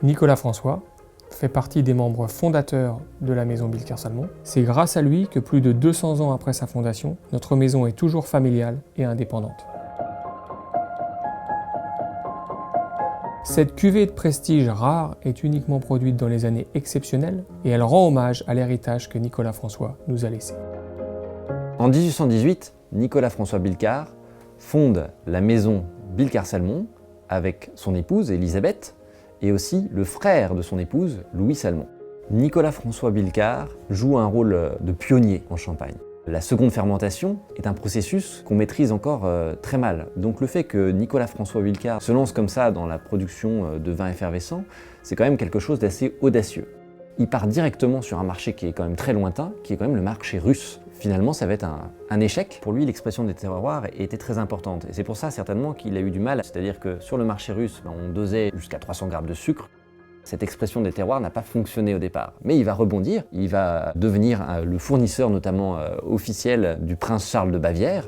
Nicolas François fait partie des membres fondateurs de la maison Bilkar Salmon. C'est grâce à lui que plus de 200 ans après sa fondation, notre maison est toujours familiale et indépendante. Cette cuvée de prestige rare est uniquement produite dans les années exceptionnelles et elle rend hommage à l'héritage que Nicolas François nous a laissé. En 1818, Nicolas François Bilkar fonde la maison Bilkar Salmon avec son épouse Elisabeth et aussi le frère de son épouse Louis Salmon. Nicolas François Bilkar joue un rôle de pionnier en Champagne. La seconde fermentation est un processus qu'on maîtrise encore très mal. Donc le fait que Nicolas François Bilkar se lance comme ça dans la production de vins effervescents, c'est quand même quelque chose d'assez audacieux. Il part directement sur un marché qui est quand même très lointain, qui est quand même le marché russe. Finalement, ça va être un échec. Pour lui, l'expression des terroirs était très importante. Et c'est pour ça, certainement, qu'il a eu du mal. C'est-à-dire que sur le marché russe, on dosait jusqu'à 300 grammes de sucre. Cette expression des terroirs n'a pas fonctionné au départ. Mais il va rebondir. Il va devenir le fournisseur, notamment officiel, du prince Charles de Bavière.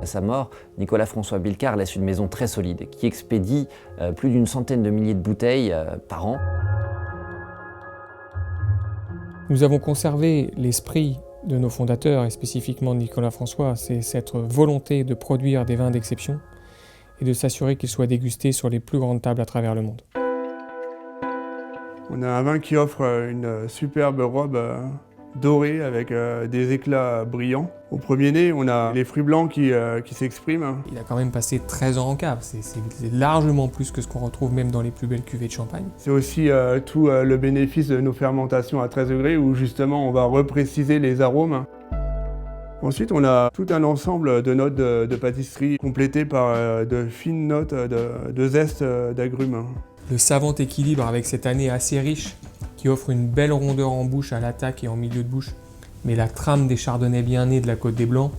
À sa mort, Nicolas François Bilkar laisse une maison très solide, qui expédie plus d'une centaine de milliers de bouteilles par an. Nous avons conservé l'esprit de nos fondateurs, et spécifiquement de Nicolas François, c'est cette volonté de produire des vins d'exception et de s'assurer qu'ils soient dégustés sur les plus grandes tables à travers le monde. On a un vin qui offre une superbe robe dorée avec des éclats brillants. Au premier nez, on a les fruits blancs qui s'expriment. Il a quand même passé 13 ans en cave, c'est largement plus que ce qu'on retrouve même dans les plus belles cuvées de champagne. C'est aussi tout le bénéfice de nos fermentations à 13 degrés où justement on va repréciser les arômes. Ensuite, on a tout un ensemble de notes de pâtisserie complétées par de fines notes de zeste d'agrumes. Le savant équilibre avec cette année assez riche qui offre une belle rondeur en bouche à l'attaque et en milieu de bouche, mais la trame des chardonnays bien nés de la Côte des Blancs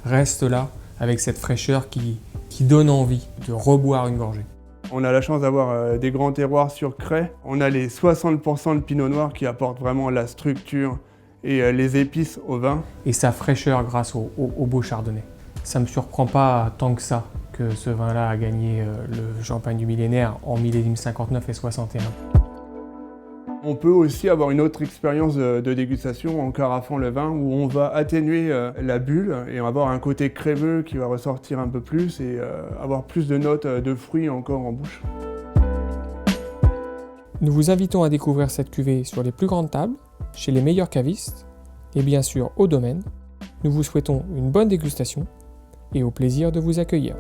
reste là avec cette fraîcheur qui donne envie de reboire une gorgée. On a la chance d'avoir des grands terroirs sur craie. On a les 60% de pinot noir qui apportent vraiment la structure et les épices au vin. Et sa fraîcheur grâce au beau chardonnay. Ça ne me surprend pas tant que ça que ce vin-là a gagné le champagne du millénaire en millésimes 59 et 61. On peut aussi avoir une autre expérience de dégustation en carafant le vin où on va atténuer la bulle et on va avoir un côté crémeux qui va ressortir un peu plus et avoir plus de notes de fruits encore en bouche. Nous vous invitons à découvrir cette cuvée sur les plus grandes tables, chez les meilleurs cavistes et bien sûr au domaine. Nous vous souhaitons une bonne dégustation et au plaisir de vous accueillir.